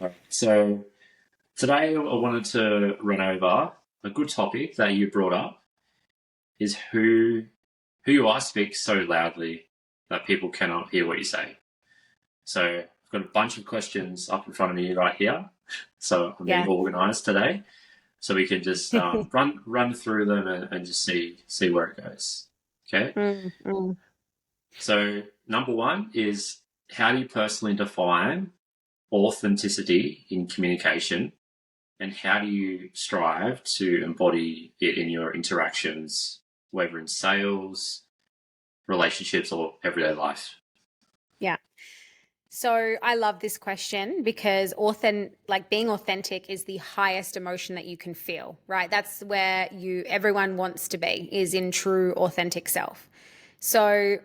Alright, so today I wanted to run over a good topic that you brought up is who you are speaks so loudly that people cannot hear what you say. So I've got a bunch of questions up in front of me right here. So I'm being Yeah. organized today. So we can just run through them and just see where it goes. Okay. Mm, mm. So number one is, how do you personally define authenticity in communication, and how do you strive to embody it in your interactions, whether in sales, relationships, or everyday life? Yeah. So I love this question because being authentic is the highest emotion that you can feel, right? That's where everyone wants to be, is in true authentic self. So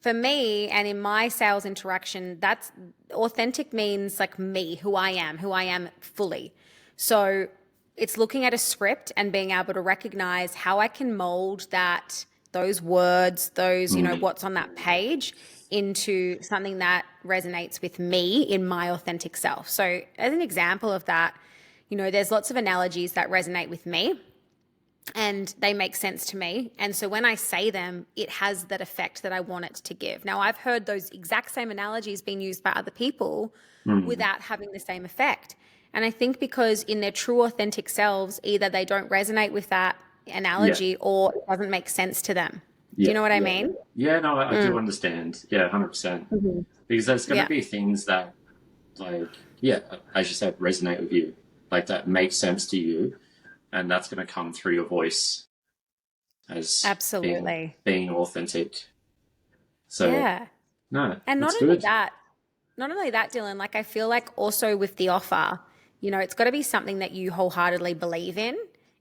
for me and in my sales interaction, that's authentic means like me, who I am fully. So it's looking at a script and being able to recognize how I can mold those words, Mm, what's on that page into something that resonates with me in my authentic self. So as an example of that, there's lots of analogies that resonate with me and they make sense to me. And so when I say them, it has that effect that I want it to give. Now, I've heard those exact same analogies being used by other people mm, without having the same effect. And I think because in their true authentic selves, either they don't resonate with that yeah, analogy or it doesn't make sense to them. Do you yeah, know what I yeah, mean? yeah. No, I do Mm. understand. Yeah, 100%. Mhm. Because there's going to Yeah, be things that, like, yeah, as you said, resonate with you, like that make sense to you, and that's going to come through your voice as absolutely. being authentic. So Yeah. no, And that's good. not only that, Dylan, like I feel like also with the offer, it's got to be something that you wholeheartedly believe in.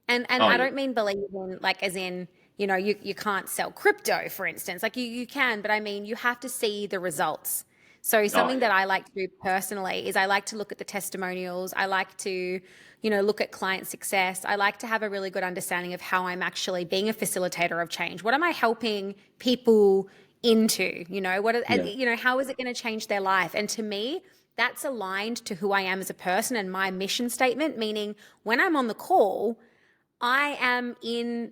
And Oh I yeah, don't mean believe in like as in, you can't sell crypto, for instance. Like you can, but I mean you have to see the results. So oh something yeah, that I like to do personally is I like to look at the testimonials. I like to, look at client success. I like to have a really good understanding of how I'm actually being a facilitator of change. What am I helping people into? yeah. How is it going to change their life? And to me, that's aligned to who I am as a person and my mission statement, meaning when I'm on the call, I am in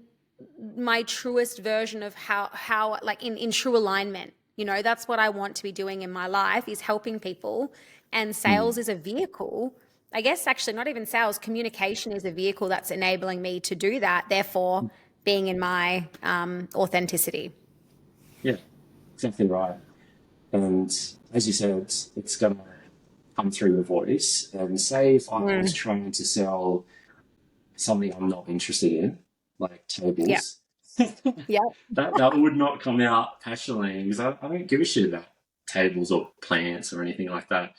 my truest version of how like in true alignment. That's what I want to be doing in my life, is helping people, and Mm, sales is a vehicle. I guess actually not even sales, communication is a vehicle that's enabling me to do that, therefore being in my authenticity. yeah, exactly right. And as you said, it's gonna come through your voice. And say if I was Mm. trying to sell something I'm not interested in, like Yeah. tables, Yeah. that would not come out passionately because I don't give a shit about tables or plants or anything like that.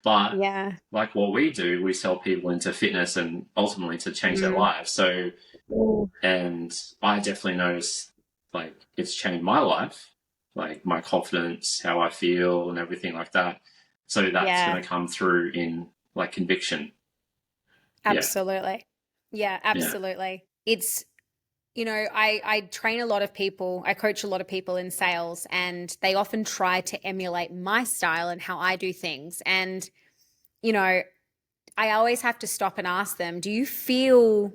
But Yeah. like what we do, we sell people into fitness and ultimately to change their Mm. lives. So, Mm. and I definitely notice like it's changed my life, like my confidence, how I feel, and everything like that. So that's going Yeah. to come through in like conviction. Yeah, Absolutely. Yeah, yeah, absolutely. I train a lot of people, I coach a lot of people in sales, and they often try to emulate my style and how I do things. And, you know, I always have to stop and ask them, do you feel,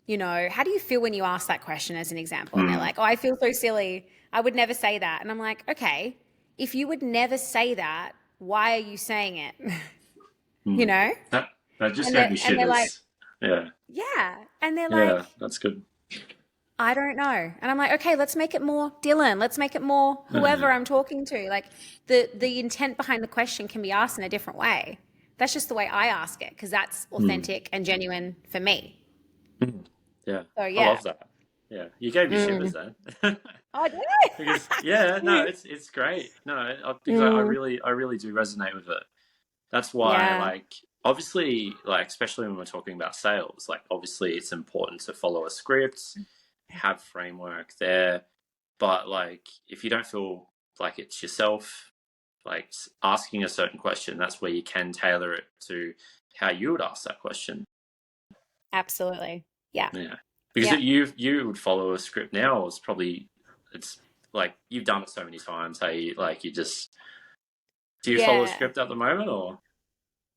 how do you feel when you ask that question as an example? And they're mm, like, oh, I feel so silly. I would never say that. And I'm like, okay, if you would never say that, why are you saying it? you mm. know? That that just And gave me they're like, shivers. Yeah, yeah. And they're yeah, like, that's good. I don't know. And I'm like, okay, let's make it more Dylan. Let's make it more whoever I'm talking to. Like the intent behind the question can be asked in a different way. That's just the way I ask it because that's Mm. authentic and genuine for me. Mm. Yeah, So I yeah. love that. Yeah, you gave me shivers Mm. then. Oh, did Because yeah, no, I? it's great. No, because I Mm. really do resonate with it. That's why, Yeah. like, obviously, like, especially when we're talking about sales, like, obviously, it's important to follow a script, have framework there. But like, if you don't feel like it's yourself, like asking a certain question, that's where you can tailor it to how you would ask that question. Absolutely. Yeah. Yeah, because Yeah. you would follow a script now. It's probably it's like you've done it so many times. Hey, like you just do you follow a Yeah. script at the moment or?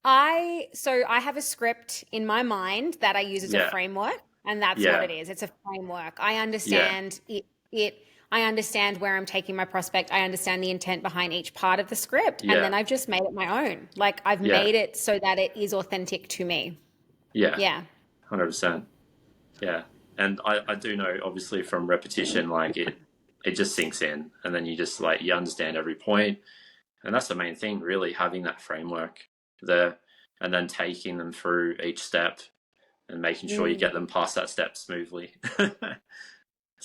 I have a script in my mind that I use as a Yeah, framework, and that's what yeah, it is. It's a framework. I yeah, understand it I understand where I'm taking my prospect. I understand the intent behind each part of the script, and yeah, then I've just made it my own. Like I've yeah, made it so that it is authentic to me. yeah, Yeah. 100%. Yeah. And I do know obviously from repetition, like it just sinks in and then you just like you understand every point. And that's the main thing, really, having that framework there and then taking them through each step and making sure you Mm. get them past that step smoothly.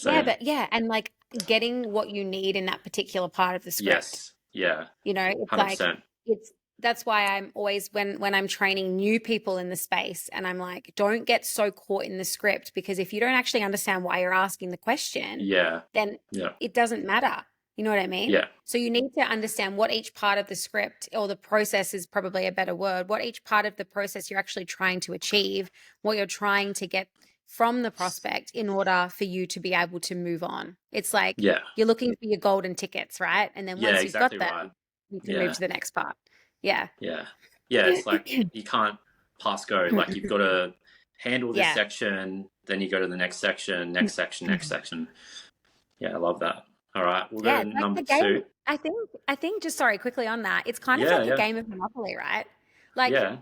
Yeah, So but yeah, and like getting what you need in that particular part of the script. yes, yeah, You know, it's like 100%. it's that's why I'm always when I'm training new people in the space and I'm like, don't get so caught in the script because if you don't actually understand why you're asking the question, Yeah, then yeah, it doesn't matter. You know what I mean? yeah, So you need to understand what each part of the script or the process is probably a better word, what each part of the process you're actually trying to achieve, what you're trying to get from the prospect in order for you to be able to move on. It's like yeah, you're looking for your golden tickets, right? And then yeah, once you've exactly got them, right. you can move Yeah, to the next part. Yeah. yeah, yeah. It's like you can't pass go. Like you've got to handle this Yeah. section, then you go to the next section, next section, next section. Yeah, I love that. All right, we'll go Yeah, to it's like number the game. two. I think just sorry, quickly on that. It's kind of Yeah, like a yeah, game of Monopoly, right? Like yeah.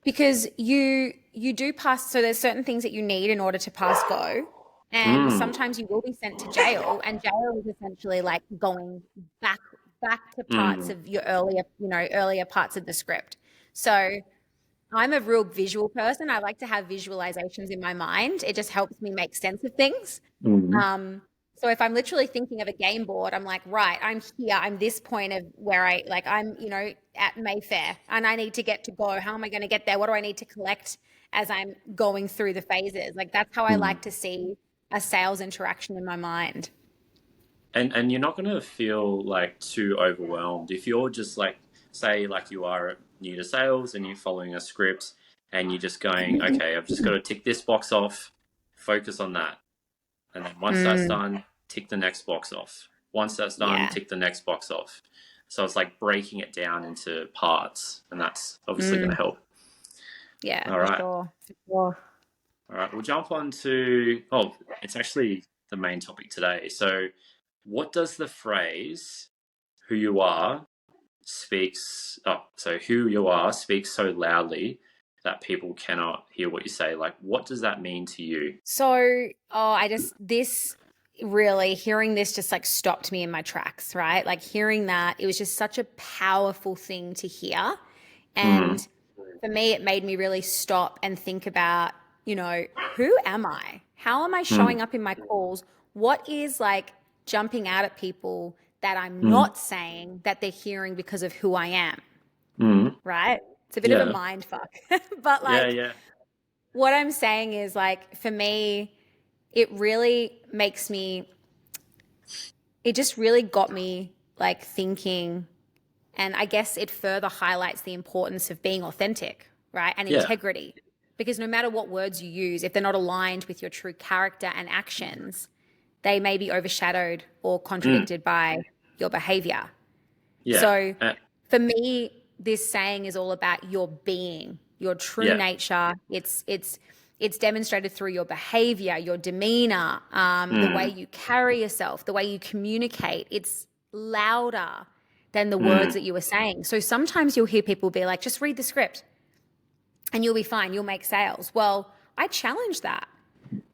because you do pass so there's certain things that you need in order to pass go. And Mm, sometimes you will be sent to jail, and jail is essentially like going back back to parts mm, of your earlier parts of the script. So I'm a real visual person. I like to have visualizations in my mind. It just helps me make sense of things. mm, So if I'm literally thinking of a game board, I'm like, right, I'm here. I'm this point of where I'm, at Mayfair and I need to get to go. How am I going to get there? What do I need to collect as I'm going through the phases? Like that's how I mm. like to see a sales interaction in my mind. And you're not gonna feel like too overwhelmed if you're just like say like you are new to sales and you're following a script and you're just going, okay, I've just got to tick this box off, focus on that, and then once that's Mm, done, tick the next box off. Once that's done, yeah. tick the next box off. So it's like breaking it down into parts, and that's obviously going to Mm, help. yeah, All for right. sure. For sure. All right, we'll jump on to, oh, it's actually the main topic today. So, what does the phrase who you are who you are speaks so loudly that people cannot hear what you say? Like, what does that mean to you? So, this really, hearing this just like stopped me in my tracks, right? Like hearing that, it was just such a powerful thing to hear. Mm, And for me, it made me really stop and think about, who am I? How am I mm, showing up in my calls? What is like jumping out at people that I'm mm, not saying that they're hearing because of who I am, mm. right? It's a bit of a Yeah, mind fuck. But yeah, like, yeah. what I'm saying is like, for me, it really makes me, it just really got me like thinking. And I guess it further highlights the importance of being authentic, right? And Yeah. integrity. Because no matter what words you use, if they're not aligned with your true character and actions, they may be overshadowed or Mm, contradicted by your behavior. yeah. So for me, this saying is all about your being, your true Yeah. nature. It's demonstrated through your behavior, your demeanor, the way Mm, you carry yourself, the way you communicate. It's louder than the words mm, that you were saying. So sometimes you'll hear people be like, just read the script and you'll be fine, you'll make sales. Well, I challenge that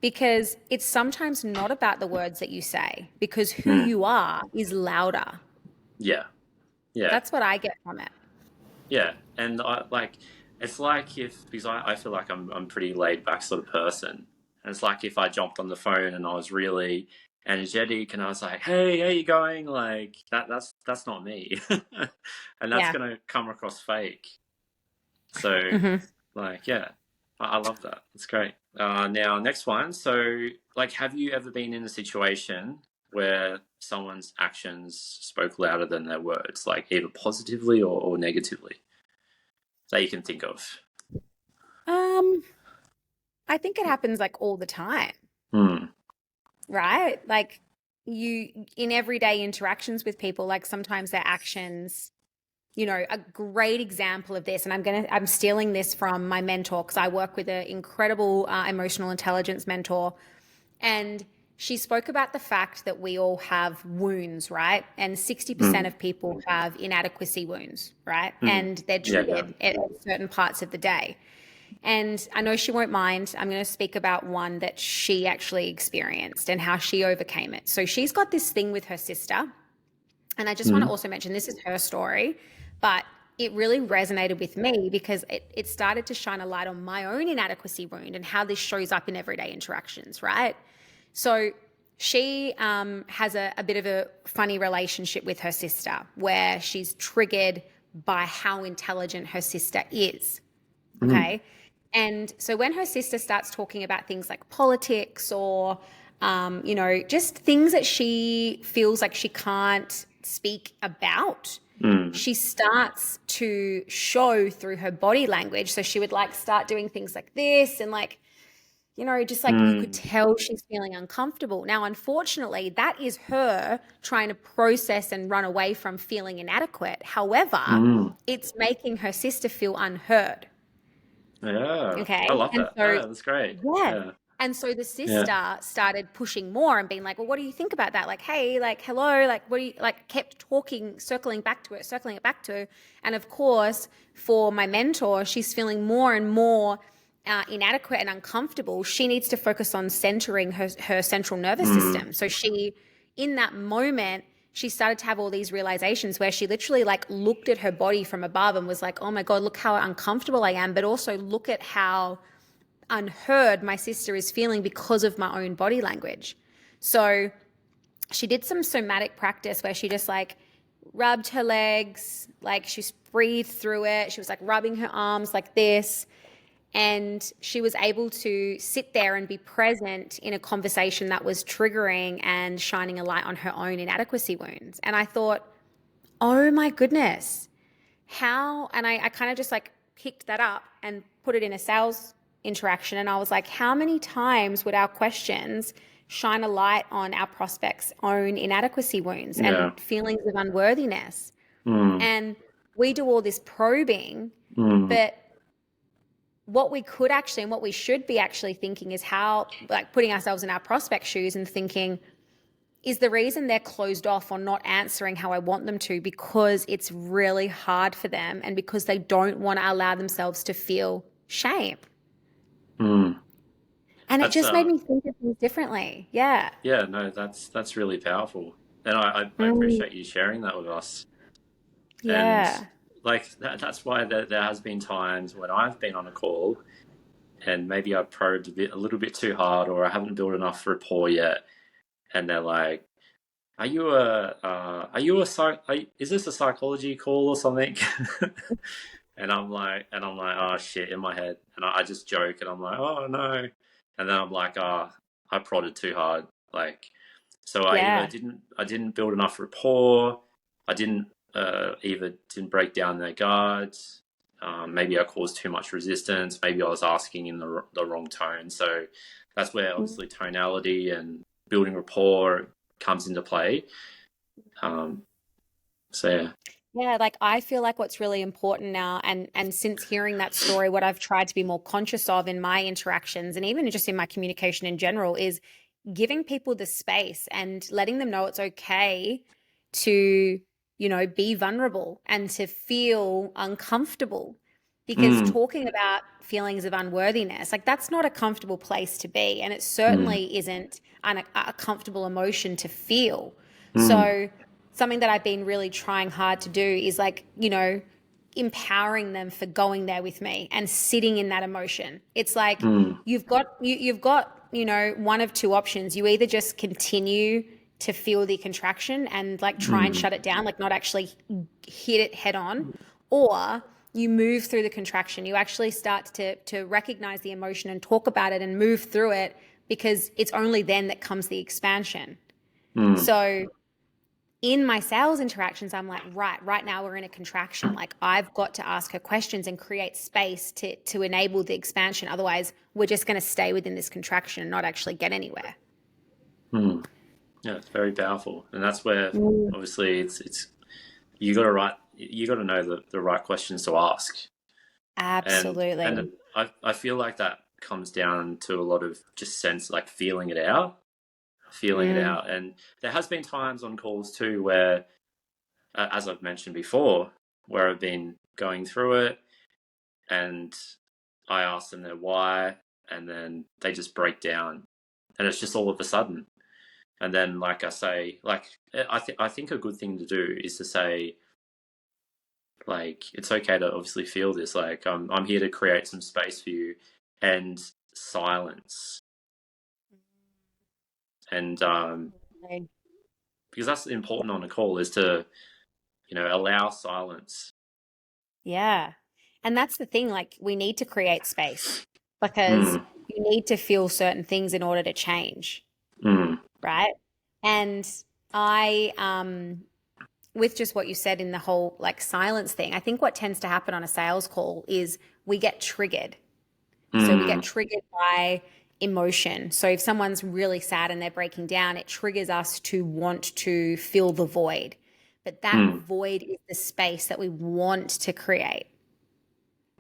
because it's sometimes not about the words that you say, because who mm. you are is louder. Yeah. Yeah. That's what I get from it. Yeah, and I like it's like if because I feel like I'm pretty laid back sort of person, and it's like if I jumped on the phone and I was really energetic and I was like, "Hey, how you going?" Like that's not me, and that's Yeah. gonna come across fake. So Hmm. like yeah, I love that. It's great. Now next one. So like, have you ever been in a situation where someone's actions spoke louder than their words, like either positively or negatively? That you can think of. Um, I think it happens like all the time, Hmm. right? Like you in everyday interactions with people, like sometimes their actions a great example of this, and I'm stealing this from my mentor because I work with an incredible emotional intelligence mentor, and she spoke about the fact that we all have wounds, right? And 60% Mm. of people have inadequacy wounds, right? Mm. And they're Yeah, yeah. triggered at certain parts of the day. And I know she won't mind. I'm going to speak about one that she actually experienced and how she overcame it. So she's got this thing with her sister. And I just want to Mm. also mention this is her story, but it really resonated with me because it started to shine a light on my own inadequacy wound and how this shows up in everyday interactions, right? So she has a bit of a funny relationship with her sister where she's triggered by how intelligent her sister is. Mm. Okay. And so when her sister starts talking about things like politics or, just things that she feels like she can't speak about, Mm. she starts to show through her body language. So she would like start doing things like this and like, just like you could Mm. tell she's feeling uncomfortable. Now, unfortunately, that is her trying to process and run away from feeling inadequate. However, Mm. it's making her sister feel unheard. Yeah, I Okay. love And that. so, Yeah, that's great. yeah. Yeah. And so the Yeah. sister started pushing more and being like, well, what do you think about that? Like, hey, like, hello, like, what do you like, kept talking, circling it back to her. And of course, for my mentor, she's feeling more and more inadequate and uncomfortable. She needs to focus on centering her central nervous Mm. system. So in that moment, she started to have all these realizations where she literally like looked at her body from above and was like, oh my God, look how uncomfortable I am. But also look at how unheard my sister is feeling because of my own body language. So she did some somatic practice where she just like rubbed her legs, like she breathed through it. She was like rubbing her arms like this. And she was able to sit there and be present in a conversation that was triggering and shining a light on her own inadequacy wounds. And I thought, oh my goodness, how, and I kind of just like picked that up and put it in a sales interaction. And I was like, how many times would our questions shine a light on our prospects' own inadequacy wounds and Yeah. feelings of unworthiness? Mm. And we do all this probing, Mm. but what we could actually and what we should be actually thinking is how, like, putting ourselves in our prospect shoes and thinking, is the reason they're closed off or not answering how I want them to because it's really hard for them and because they don't want to allow themselves to feel shame. Mm. And it That's just made me think of things differently. Yeah. Yeah, no, that's really powerful. And I Mm, appreciate you sharing that with us. And yeah. like that's why there has been times when I've been on a call and maybe I probed a little bit too hard, or I haven't built enough rapport yet, and they're like, is this a psychology call or something?" And I'm like, oh shit, in my head, and I just joke, and I'm like, oh no, and then I'm like, I prodded too hard, like, so Yeah. I didn't build enough rapport, I either didn't break down their guards, maybe I caused too much resistance, maybe I was asking in the wrong tone, so that's where Mm. obviously tonality and building rapport comes into play. Um, so yeah. Yeah, like I feel like what's really important now and since hearing that story, what I've tried to be more conscious of in my interactions and even just in my communication in general is giving people the space and letting them know it's okay to, be vulnerable and to feel uncomfortable. Because Mm. talking about feelings of unworthiness, like that's not a comfortable place to be. And it Mm. certainly isn't a comfortable emotion to feel. Mm. So, something that I've been really trying hard to do is like, empowering them for going there with me and sitting in that emotion. It's like Mm. you've got one of two options. You either just continue to feel the contraction and like try and Mm. shut it down, like not actually hit it head on, or you move through the contraction. You actually start to recognize the emotion and talk about it and move through it because it's only then that comes the expansion. Mm. So in my sales interactions, I'm like, right now we're in a contraction. Like I've got to ask her questions and create space to enable the expansion. Otherwise, we're just going to stay within this contraction and not actually get anywhere. Mm. Yeah, it's very powerful, and that's where Mm. obviously it's you got to write you got to know the right questions to ask. And Absolutely. I feel like that comes down to a lot of just sense, like feeling it out. And there has been times on calls too where, as I've mentioned before, where I've been going through it and I ask them their why, and then they just break down, and it's just all of a sudden. And then, like I say, like I think a good thing to do is to say, like, it's okay to obviously feel this. Like, I'm here to create some space for you, and silence, and Right. because that's important on a call is to allow silence. Yeah. And that's the thing, like we need to create space because Mm, you need to feel certain things in order to change, mm, right? And I with just what you said in the whole like silence thing, I think what tends to happen on a sales call is we get triggered. So we get mm, triggered by emotion. So if someone's really sad and they're breaking down, it triggers us to want to fill the void. But that mm, void is the space that we want to create.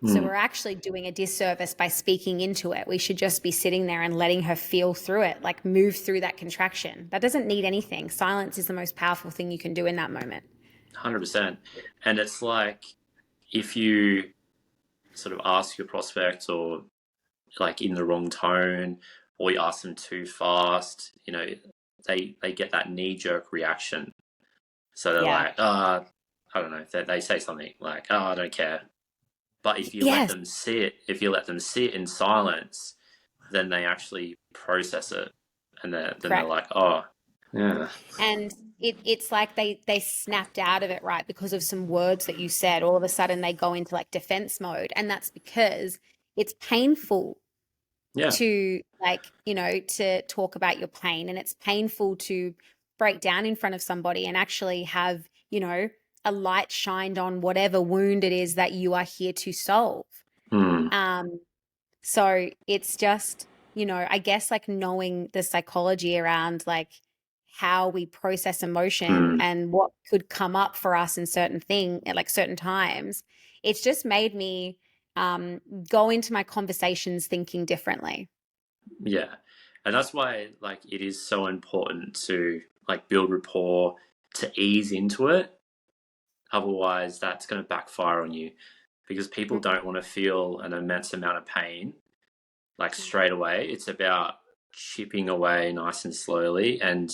So mm. we're actually doing a disservice by speaking into it. We should just be sitting there and letting her feel through it, like move through that contraction. That doesn't need anything. Silence is the most powerful thing you can do in that moment. 100%. And it's like if you sort of ask your prospect or like in the wrong tone or you ask them too fast, they get that knee jerk reaction. So they're Yeah. like, I don't know, they say something like, oh, I don't care. But Yes, if you let them sit in silence, then they actually process it, and then they're correct. like, oh, yeah, And it's like they snapped out of it, right? Because of some words that you said. All of a sudden they go into like defense mode. And that's because it's painful yeah, to like, to talk about your pain. And it's painful to break down in front of somebody and actually have, a light shined on whatever wound it is that you are here to solve. mm, Um, so it's just, I guess like knowing the psychology around like how we process emotion mm, and what could come up for us in certain thing at like certain times. It's just made me um, go into my conversations thinking differently. yeah, and that's why like it is so important to like build rapport to ease into it. Otherwise, that's going to backfire on you because people Mhm. don't want to feel an immense amount of pain like straight away. It's about chipping away nice and slowly, and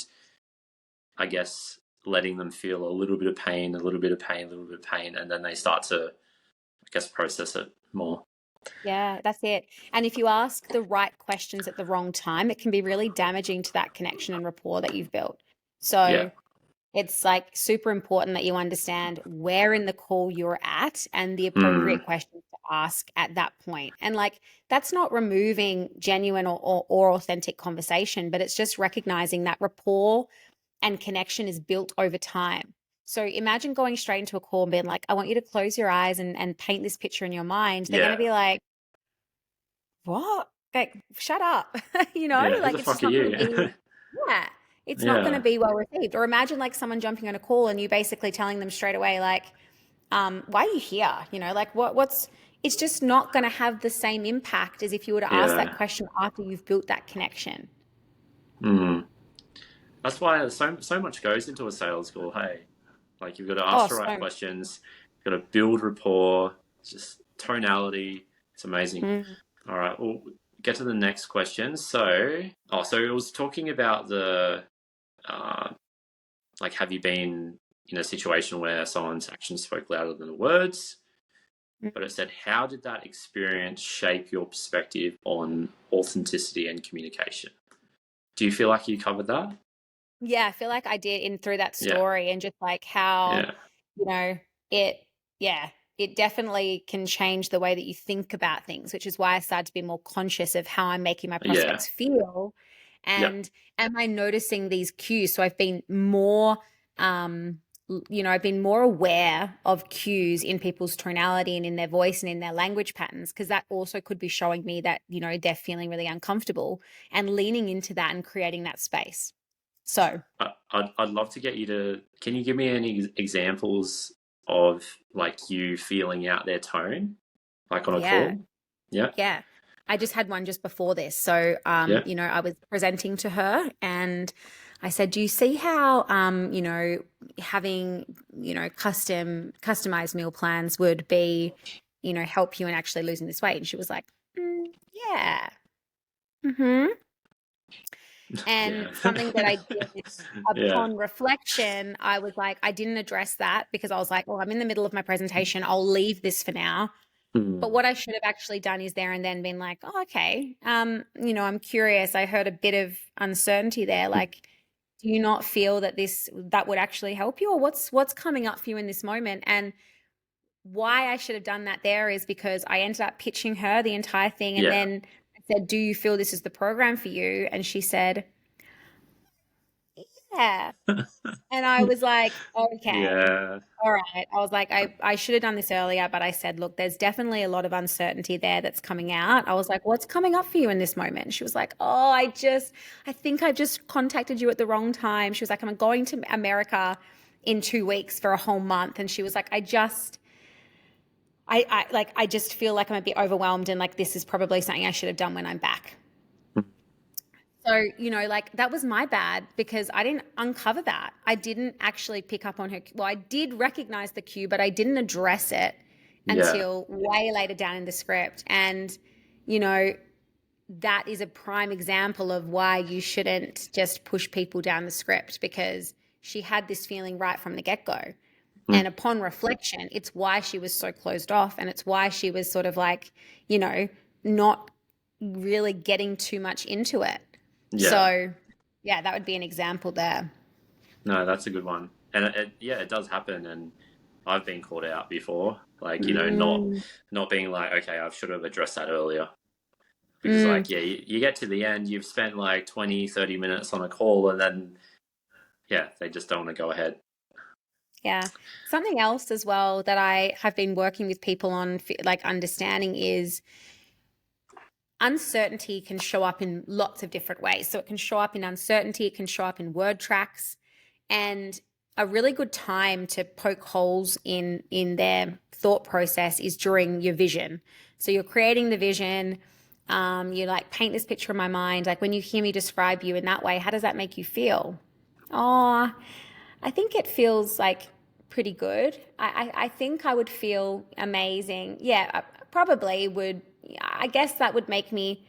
I guess letting them feel a little bit of pain, a little bit of pain, a little bit of pain, and then they start to, I guess, process it more. Yeah, that's it. And if you ask the right questions at the wrong time, it can be really damaging to that connection and rapport that you've built. Yeah. So it's like super important that you understand where in the call you're at and the Mm, appropriate questions to ask at that point. And like that's not removing genuine or authentic conversation, but it's just recognizing that rapport and connection is built over time. So imagine going straight into a call and being like, I want you to close your eyes and paint this picture in your mind. They're going to yeah. be like, what? Like, shut up. Yeah. Who Like the it's just fuck are not going to you? be, yeah, it's not going to Yeah. be well received. Or imagine like someone jumping on a call and you basically telling them straight away, like, why are you here? Like it's just not going to have the same impact as if you were to ask that Yeah. question after you've built that connection. Mm. That's why so much goes into a sales call. Hey, like you've got to Oh, ask the right so, questions, you've got to build rapport, just tonality. It's amazing. mm, All right, we'll get to the next question. So it was talking about uh, like, have you been in a situation where someone's actions spoke louder than the words? mm. But it said, how did that experience shape your perspective on authenticity and communication? Do you feel like you covered that? Yeah, I feel like I did in through that Yeah, story and just like how, yeah, you know, it, yeah, it definitely can change the way that you think about things, which is why I started to be more conscious of how I'm making my yeah, prospects feel. yeah, And am I noticing these cues? So I've been more, I've been more aware of cues in people's tonality and in their voice and in their language patterns, because that also could be showing me that, they're feeling really uncomfortable and leaning into that and creating that space. So, I'd love to get you to. Can you give me any examples of like you feeling out their tone, like on a Yeah. call? Yeah. Yeah. I just had one just before this. So, Yeah. I was presenting to her and I said, "Do you see how, having, customized meal plans would be, help you in actually losing this weight?" And she was like, "Yeah. Mm-hmm." And Yeah. something that I did Yeah. upon reflection, I was like, I didn't address that because I was like, well, I'm in the middle of my presentation. I'll leave this for now. But Hmm. what I should have actually done is there and then been like, oh, okay. I'm curious. I heard a bit of uncertainty there. Like, do you not feel that that would actually help you, or what's coming up for you in this moment? And why I should have done that there is because I ended up pitching her the entire thing, and Yeah. then I said, "Do you feel this is the program for you?" And she said, "Yeah." And I was like, "Okay. Yeah. All right." I was like, I should have done this earlier, but I said, look, there's definitely a lot of uncertainty there that's coming out. I was like, what's coming up for you in this moment? And she was like, oh, I think I just contacted you at the wrong time. She was like, I'm going to America in 2 weeks for a whole month. And she was like, I just feel like I'm a bit overwhelmed and like this is probably something I should have done when I'm back. So, like that was my bad because I didn't uncover that. I didn't actually pick up on her. Well, I did recognize the cue, but I didn't address it Yeah. until way later down in the script. And, you know, that is a prime example of why you shouldn't just push people down the script because she had this feeling right from the get-go. Mm. And upon reflection, it's why she was so closed off and it's why she was sort of like, not really getting too much into it. Yeah. So, yeah, that would be an example there. No, that's a good one. And yeah, it does happen. And I've been called out before, like, Mm, not being like, okay, I should have addressed that earlier. Because mm, like, yeah, you get to the end, you've spent like 20, 30 minutes on a call and then, yeah, they just don't want to go ahead. yeah. Something else as well that I have been working with people on, like understanding is uncertainty can show up in lots of different ways. So it can show up in uncertainty, it can show up in word tracks, and a really good time to poke holes in their thought process is during your vision. So you're creating the vision. You like paint this picture in my mind. Like when you hear me describe you in that way, how does that make you feel? Oh, I think it feels like pretty good. I think I would feel amazing. Yeah, I probably would. I guess that would make me.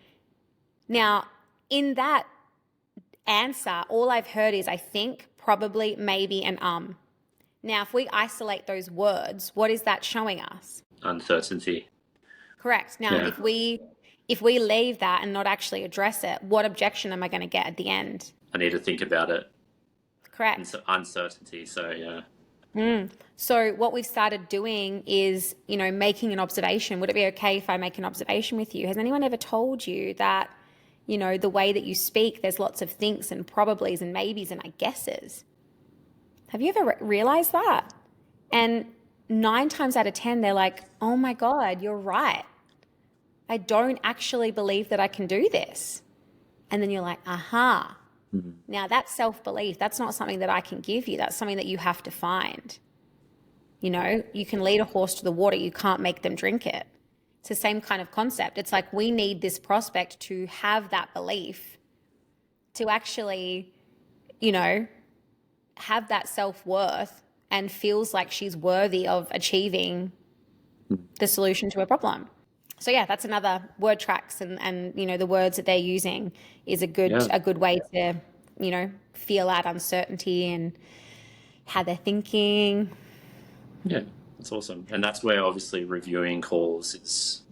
Now, in that answer, all I've heard is I think, probably, maybe, and. Now, if we isolate those words, what is that showing us? Uncertainty. Correct. Now, Yeah. if we leave that and not actually address it, what objection am I going to get at the end? I need to think about it. Correct. Uncertainty. So, yeah. So what we've started doing is, making an observation. Would it be okay if I make an observation with you? Has anyone ever told you that, the way that you speak, there's lots of thinks and probablys and maybes and I guesses? Have you ever realized that? And 9 times out of 10, they're like, oh my God, you're right. I don't actually believe that I can do this. And then you're like, aha. Mhm. Now that's self-belief. That's not something that I can give you. That's something that you have to find. You can lead a horse to the water, you can't make them drink it. It's the same kind of concept. It's like we need this prospect to have that belief to actually, you know, have that self-worth and feels like she's worthy of achieving the solution to a problem. So yeah, that's another word tracks and the words that they're using is a good Yeah. a good way to, feel out uncertainty and how they're thinking. Yeah. That's awesome. And that's where obviously reviewing calls is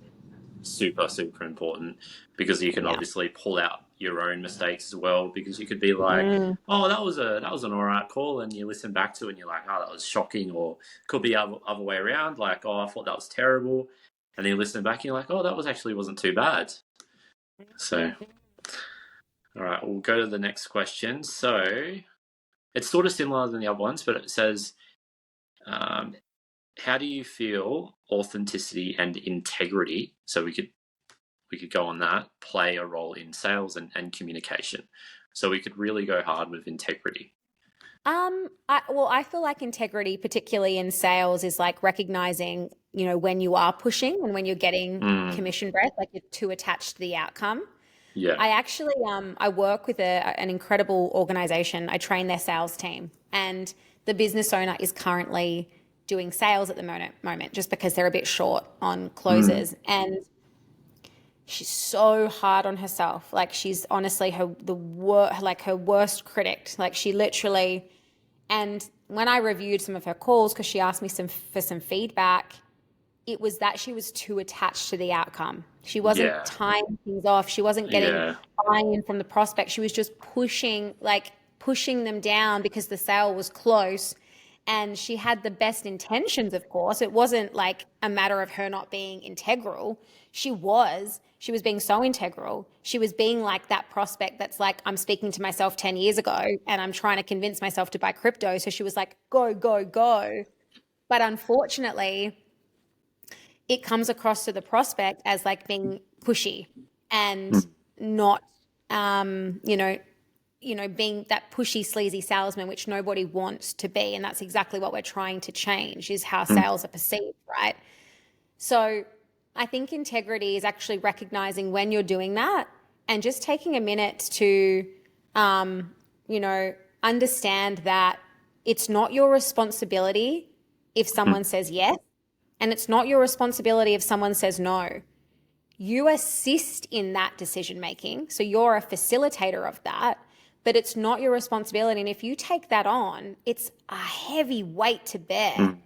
super, super important because you can Yeah. obviously pull out your own mistakes as well because you could be like, Mm. oh, that was an all right call, and you listen back to it and you're like, oh, that was shocking, or could be other way around, like, oh, I thought that was terrible, and then you listen back and you're like, oh, that was actually wasn't too bad. So, all right, we'll go to the next question. So it's sort of similar than the other ones, but it says, um, how do you feel authenticity and integrity? So we could go on that, play a role in sales and communication. So we could really go hard with integrity. I feel like integrity, particularly in sales, is like recognizing, when you are pushing and when you're getting Mm, commission breath, like you're too attached to the outcome. yeah. I actually, I work with an incredible organization. I train their sales team, and the business owner is currently doing sales at the moment just because they're a bit short on Mm, closes. And she's so hard on herself. Like she's honestly her worst critic. Like she literally, and when I reviewed some of her calls, because she asked me for some feedback, it was that she was too attached to the outcome. She wasn't yeah. tying things off. She wasn't getting Yeah. buy-in from the prospect. She was just pushing them down because the sale was close. And she had the best intentions, of course. It wasn't like a matter of her not being integral. She was being so integral. She was being like that prospect that's like, I'm speaking to myself 10 years ago and I'm trying to convince myself to buy crypto. So she was like, go, go, go. But unfortunately, it comes across to the prospect as like being pushy and Mm, not, um, you know, being that pushy, sleazy salesman, which nobody wants to be. And that's exactly what we're trying to change is how mm, sales are perceived, right? So I think integrity is actually recognizing when you're doing that and just taking a minute to, um, you know, understand that it's not your responsibility if mm, someone says yes, and it's not your responsibility if someone says no. You assist in that decision making. So you're a facilitator of that, but it's not your responsibility. And if you take that on, it's a heavy weight to bear, mm,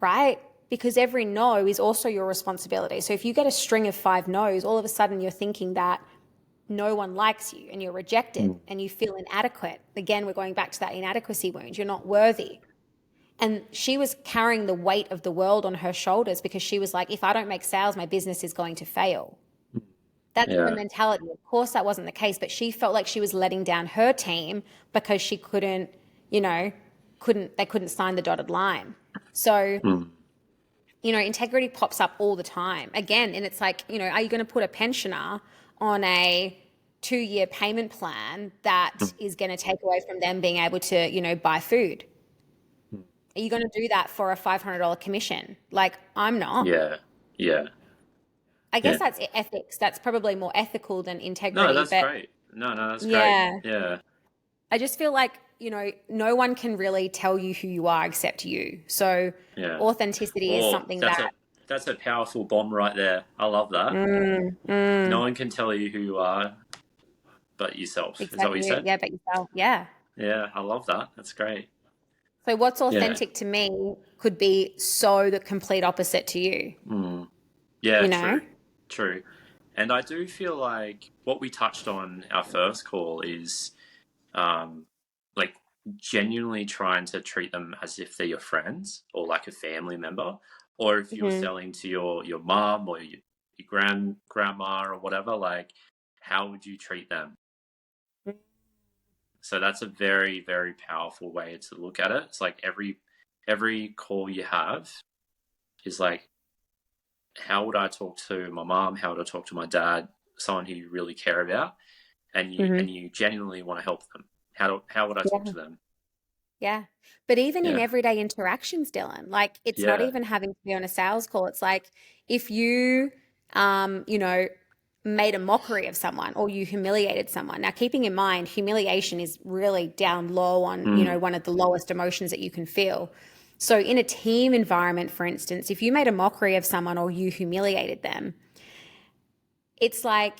right? Because every no is also your responsibility. So if you get a string of 5 no's, all of a sudden you're thinking that no one likes you and you're rejected mm. and you feel inadequate. Again, we're going back to that inadequacy wound. You're not worthy. And she was carrying the weight of the world on her shoulders because she was like, if I don't make sales, my business is going to fail. That's her Yeah. mentality. Of course, that wasn't the case, but she felt like she was letting down her team because she couldn't, they couldn't sign the dotted line. So, Mm, integrity pops up all the time again. And it's like, are you going to put a pensioner on a 2-year payment plan that mm, is going to take away from them being able to, buy food? mm. Are you going to do that for a $500 commission? Like, I'm not. Yeah. Yeah. I Yeah. guess that's ethics. That's probably more ethical than No, integrity. that's But great. No, that's great. yeah, Yeah. I just feel like, no one can really tell you who you are except you. So Yeah. authenticity is Oh, something that, that's a powerful bomb right there. I love that. mm, No mm, one can tell you who you are but yourself. Is that what you exactly. said? Yeah, but yourself. Yeah. Yeah, I love that. That's great. So what's Yeah. authentic to me could be so the complete opposite to you, Mm. Yeah, you know? true. True. And I do feel like what we touched on our first call is um like genuinely trying to treat them as if they're your friends or like a family member. Or if you were Hmm. selling to your mom or your grandma or whatever, like how would you treat them? So that's a very, very powerful way to look at it. It's like every call you have is like, how would I talk to my mom? How would I talk to my dad? Someone who you really care about, and Hmm. you genuinely want to help them. How would I talk Yeah. to them? Yeah. But even in Yeah, everyday interactions, Dylan, like it's not yeah, even having to be on a sales call. It's like if you, um, you know, made a mockery of someone or you humiliated someone. Now, keeping in mind, humiliation is really down low on, mm, one of the lowest emotions that you can feel. So in a team environment, for instance, if you made a mockery of someone or you humiliated them, it's like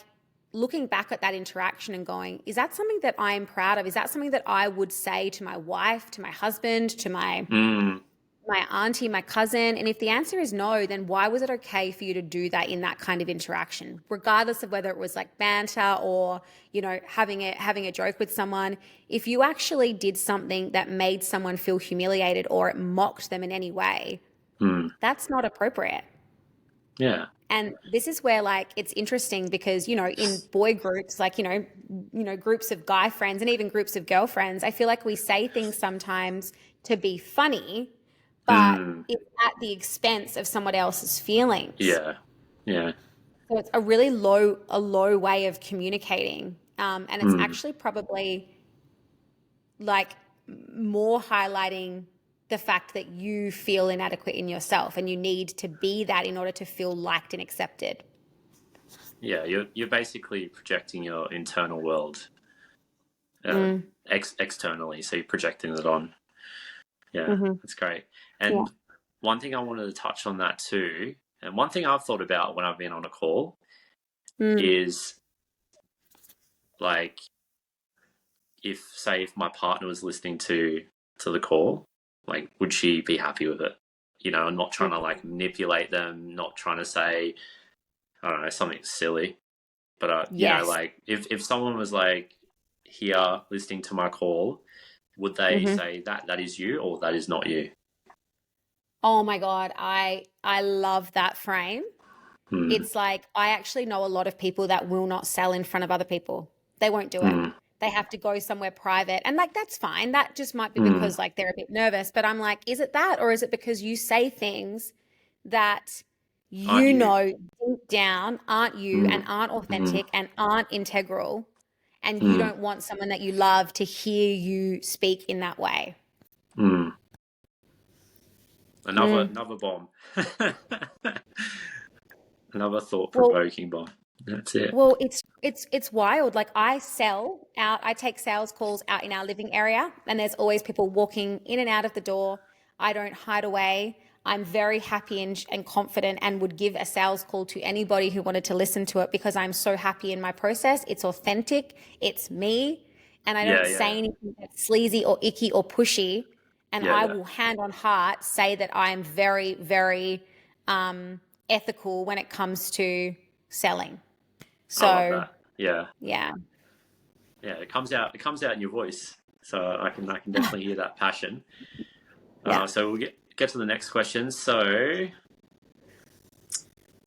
looking back at that interaction and going, is that something that I'm proud of? Is that something that I would say to my wife, to my husband, to mm, my auntie, my cousin? And if the answer is no, then why was it okay for you to do that in that kind of interaction? Regardless of whether it was like banter or, having a joke with someone, if you actually did something that made someone feel humiliated or it mocked them in any way, mm, that's not appropriate. yeah, And this is where like it's interesting because, in boy groups, like, groups of guy friends and even groups of girlfriends, I feel like we say things sometimes to be funny, but mm, it's at the expense of someone else's feelings. yeah, yeah, So it's a low way of communicating. And it's mm, actually probably like more highlighting the fact that you feel inadequate in yourself and you need to be that in order to feel liked and accepted. Yeah, you're basically projecting your internal world externally, so you're projecting it on. Yeah, that's great. Yeah. And one thing I wanted to touch on that too, and one thing I've thought about when I've been on a call is like if my partner was listening to the call, like would she be happy with it? You know, I'm not trying to like manipulate them, not trying to say, I don't know, something silly. But you know, Yes. like if someone was like here listening to my call, would they say that is you or that is not you? Oh my God, I love that frame. It's like I actually know a lot of people that will not sell in front of other people. They won't do it. They have to go somewhere private. And like that's fine. That just might be because like they're a bit nervous, but I'm like, is it that or is it because you say things that Aren't you you? know deep down aren't you and aren't authentic and aren't integral and you don't want someone that you love to hear you speak in that way? Another bomb. Another thought Well, provoking bomb. That's it. Well, it's wild. Like I take sales calls out in our living area, and there's always people walking in and out of the door. I don't hide away. I'm very happy and confident and would give a sales call to anybody who wanted to listen to it because I'm so happy in my process. It's authentic, it's me, and I don't Yeah, say yeah, anything that's sleazy or icky or pushy. And yeah, I yeah. will hand on heart say that I am very, very ethical when it comes to selling. I love So that. Yeah, yeah. yeah. It comes out. It comes out in your voice. So I can definitely hear that passion. Yeah. So we'll get to the next question. So,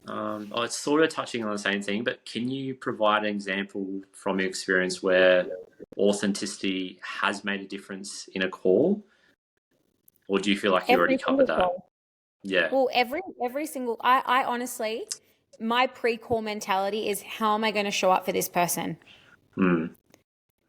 it's sort of touching on the same thing, but can you provide an example from your experience where authenticity has made a difference in a call, or do you feel like you already Every covered single that? call. Yeah. Well, every single I honestly my pre-call mentality is how am I going to show up for this person? Mm.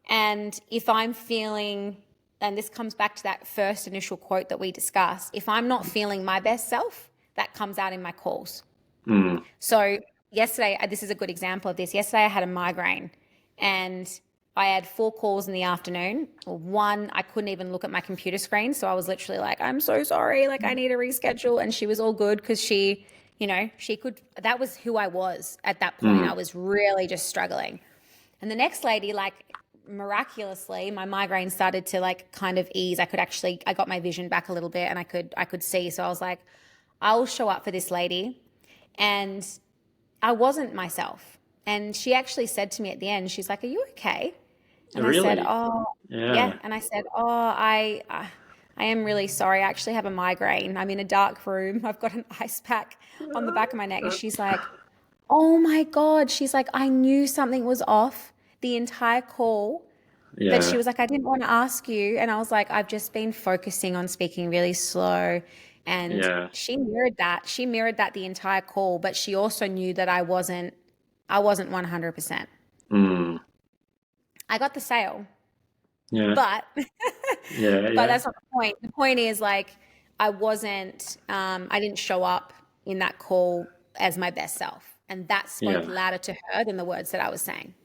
And if I'm feeling, and this comes back to that first initial quote that we discussed, if I'm not feeling my best self, that comes out in my calls. Mm. So yesterday, this is a good example of this. Yesterday, I had a migraine and I had 4 calls in the afternoon. One, I couldn't even look at my computer screen. So I was literally like, I'm so sorry. Like, I need to reschedule. And she was all good because she, she could, that was who I was at that point. I Mm. was really just struggling. And the next lady, like, miraculously my migraine started to like kind of ease. I got my vision back a little bit and I could see. So I was like, I'll show up for this lady. And I wasn't myself. And she actually said to me at the end, she's like, "Are you okay?" And I said, Really? "Oh, yeah." Yeah. And I said, "Oh, I am really sorry. I actually have a migraine. I'm in a dark room. I've got an ice pack on the back of my neck." And she's like, "Oh my God." She's like, "I knew something was off the entire call." But she Yeah. was like, "I didn't want to ask you." And I was like, "I've just been focusing on speaking really slow." And Yeah. she mirrored that. She mirrored that the entire call, but she also knew that I wasn't 100%. Mm. I got the sale, Yeah. but Yeah. but Yeah. that's not the point. The point is like I didn't show up in that call as my best self. And that spoke Yeah. louder to her than the words that I was saying.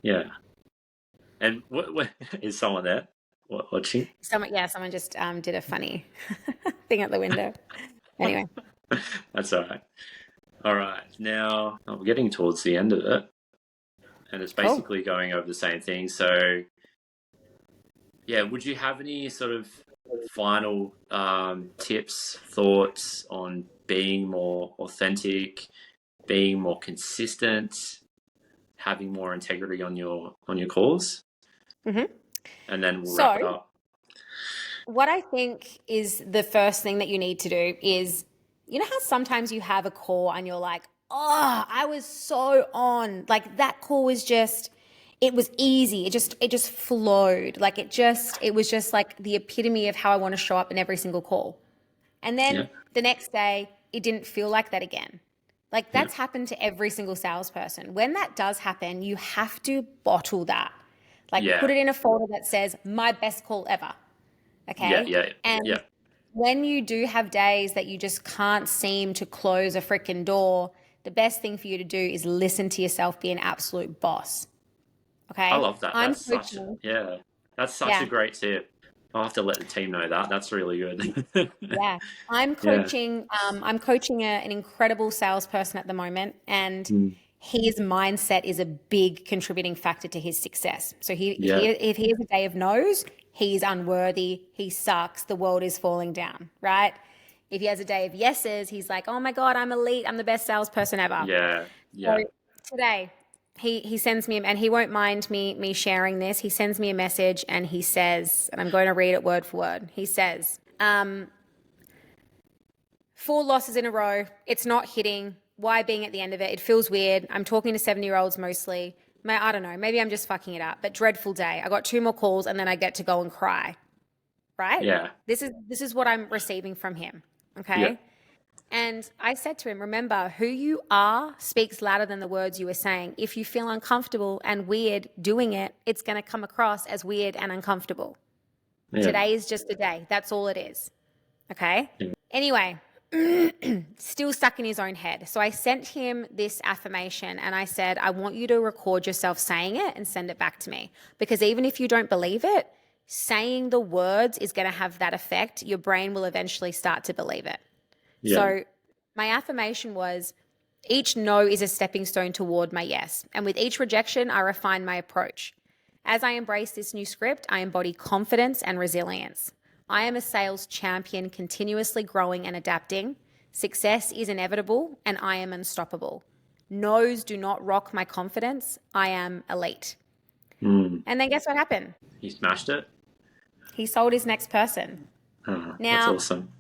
Yeah. And what is someone there watching? Someone just did a funny thing at the window. Anyway, That's all right. All right. Now we're getting towards the end of it, and it's cool. basically going over the same thing. So, yeah, would you have any sort of final tips, thoughts on being more authentic, being more consistent, having more integrity on your calls, hmm and then we'll wrap So it up. what I think is the first thing that you need to do is, you know how sometimes you have a call and you're like, oh, I was so on. Like that call was just, it was easy. It just flowed. Like it was just like the epitome of how I want to show up in every single call. And Yeah. then the next day, it didn't feel like that again. Like Yeah. that's happened to every single salesperson. When that does happen, you have to bottle that. Like put Yeah. it in a folder that says my best call ever. Yeah, Okay. yeah, And yeah. when you do have days that you just can't seem to close a freaking door, the best thing for you to do is listen to yourself be an absolute boss. I Okay. love that. I'm That's such, coaching. yeah, that's such a Yeah. great tip. I'll have to let the team know that. That's really good. Yeah. I'm Yeah. coaching. I'm coaching an incredible salesperson at the moment, and Mm. his mindset is a big contributing factor to his success. So Yeah. if he has a day of no's, he's unworthy, he sucks, the world is falling down, right? If he has a day of yeses, he's like, oh my God, I'm elite, I'm the best salesperson ever. Yeah. So Yeah. today, he sends me, and he won't mind me sharing this. He sends me a message and he says, and I'm going to read it word for word. He says, 4 losses in a row. It's not hitting. Why being at the end of it? It feels weird. I'm talking to 70-year-olds mostly. I don't know. Maybe I'm just fucking it up. But dreadful day. I got 2 more calls and then I get to go and cry. Right? Yeah. This is what I'm receiving from him. Yeah. Okay. And I said to him, remember, who you are speaks louder than the words you are saying. If you feel uncomfortable and weird doing it, it's going to come across as weird and uncomfortable. Yeah. Today is just a day. That's all it is. Okay. Yeah. Anyway, still stuck in his own head. So I sent him this affirmation and I said, I want you to record yourself saying it and send it back to me. Because even if you don't believe it, saying the words is going to have that effect. Your brain will eventually start to believe it. Yeah. So my affirmation was, each no is a stepping stone toward my yes. And with each rejection, I refine my approach. As I embrace this new script, I embody confidence and resilience. I am a sales champion, continuously growing and adapting. Success is inevitable, and I am unstoppable. No's do not rock my confidence. I am elite. Mm. And then guess what happened? He smashed it. He sold his next person. That's Now, awesome.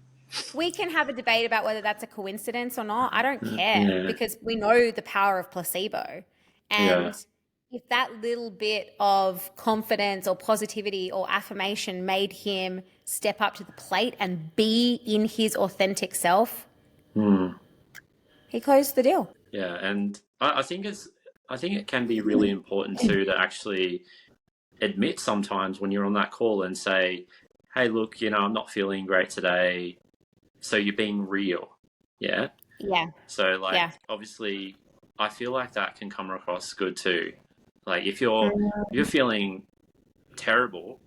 we can have a debate about whether that's a coincidence or not. I don't care Yeah. because we know the power of placebo. Yeah. And if that little bit of confidence or positivity or affirmation made him step up to the plate and be in his authentic self, Mm. he closed the deal. Yeah. And I think it can be really important too to actually admit sometimes when you're on that call and say, hey, look, I'm not feeling great today. So you're being real. Yeah. Yeah. So like, Yeah. obviously I feel like that can come across good too. Like if you're feeling terrible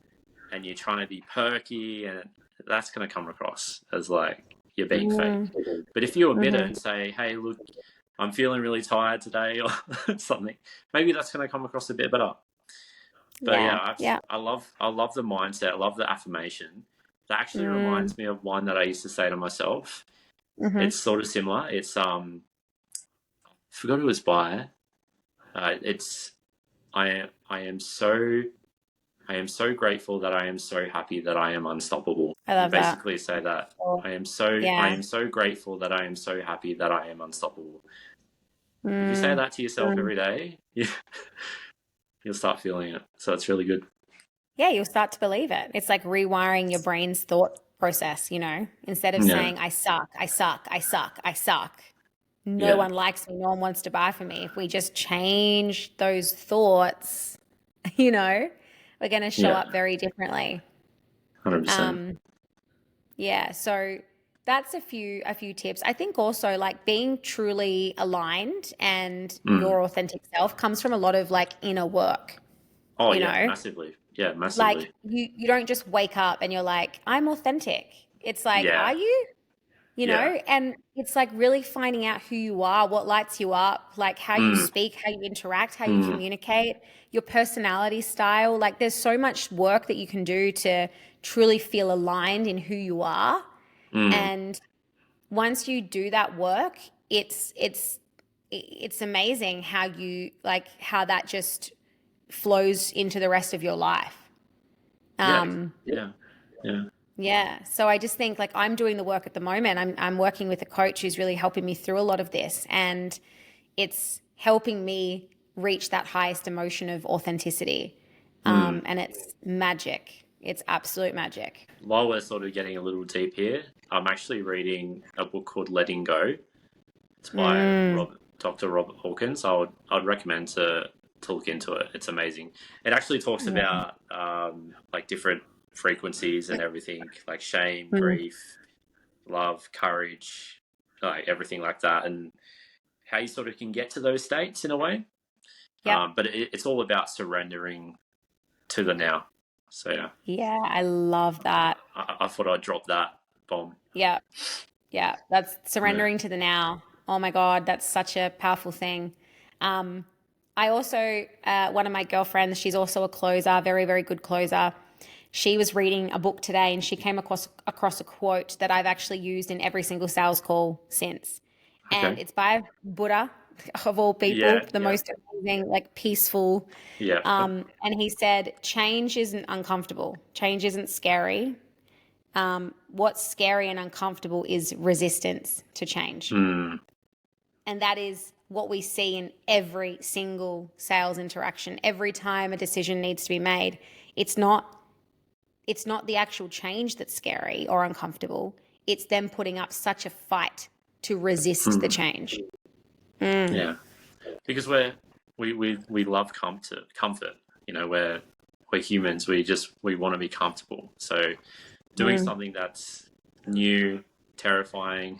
and you're trying to be perky, and that's going to come across as like you're being fake. But if you admit it and say, hey, look, I'm feeling really tired today or something, maybe that's going to come across a bit better. But Yeah. yeah, Yeah. I love the mindset. I love the affirmation. That actually reminds me of one that I used to say to myself. It's sort of similar. It's I forgot who it was by. It's I am so grateful that I am so happy that I am unstoppable. I You love that. basically say that I Yeah. am so grateful that I am so happy that I am unstoppable. If you say Mm. that to yourself every day, you'll start feeling it. So it's really good. Yeah, you'll start to believe it. It's like rewiring your brain's thought process, instead of Yeah, saying, I suck, I suck, I suck, I suck. No yeah, one likes me. No one wants to buy from me. If we just change those thoughts, we're going to show yeah, up very differently. 100%. Um, yeah. So that's a few tips. I think also like being truly aligned and Mm. your authentic self comes from a lot of like inner work, Oh you yeah, know? massively. Yeah, Like massively. you don't just wake up and you're like, I'm authentic. It's like, Yeah, are you? yeah. And it's like really finding out who you are, what lights you up, like how you Mm. speak, how you interact, how you Mm. communicate, your personality style. Like there's so much work that you can do to truly feel aligned in who you are. Mm. And once you do that work, it's amazing how that just flows into the rest of your life. Yeah, Um, yeah, yeah. Yeah. So I just think like I'm doing the work at the moment. I'm working with a coach who's really helping me through a lot of this, and it's helping me reach that highest emotion of authenticity. Mm. And it's magic. It's absolute magic. While we're sort of getting a little deep here, I'm actually reading a book called Letting Go. It's by Mm, Dr. Robert Hawkins. I'd recommend to look into it. It's amazing. It actually talks yeah. about like different frequencies and everything, like shame, Mm. grief, love, courage, like everything like that, and how you sort of can get to those states in a way. Yep. But it's all about surrendering to the now. So yeah, Yeah, I love that. I thought I'd drop that bomb. Yeah. Yeah, that's Yeah. surrendering to the now. Oh my God, that's such a powerful thing. Um, I also, one of my girlfriends, she's also a closer, very, very good closer. She was reading a book today and she came across a quote that I've actually used in every single sales call since. And Okay. it's by Buddha, of all people, Yeah. the Yeah. most amazing, like peaceful. Yeah. And he said, change isn't uncomfortable, change isn't scary. What's scary and uncomfortable is resistance to change. Mm, And that is what we see in every single sales interaction. Every time a decision needs to be made, it's not it's not the actual change that's scary or uncomfortable. It's them putting up such a fight to resist the mm, change. Mm. yeah. Because we love comfort. You know, we're humans. We want to be comfortable. So doing Mm. something that's new, terrifying,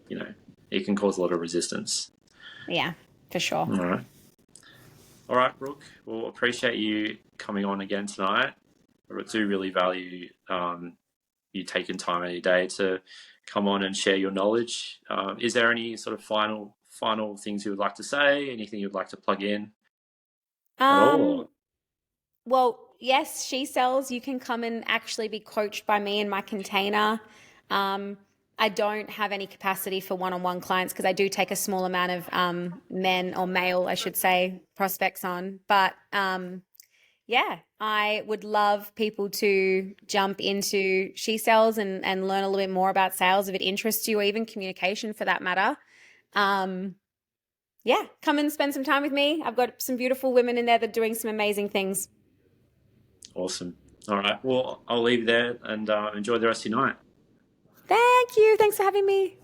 you know, it can cause a lot of resistance. Yeah, for sure. All right. All right, Brooke. Well, appreciate you coming on again tonight. I do really value you taking time out of your day to come on and share your knowledge. Is there any sort of final things you would like to say? Anything you'd like to plug in at all? Um, Well, yes, she sells. You can come and actually be coached by me in my container. Um, I don't have any capacity for one-on-one clients because I do take a small amount of men or male, I should say, prospects on. But yeah, I would love people to jump into She Sells and learn a little bit more about sales if it interests you, or even communication for that matter. Um, yeah, come and spend some time with me. I've got some beautiful women in there that are doing some amazing things. Awesome. All right. Well, I'll leave you there and enjoy the rest of your night. Thank you. Thanks for having me.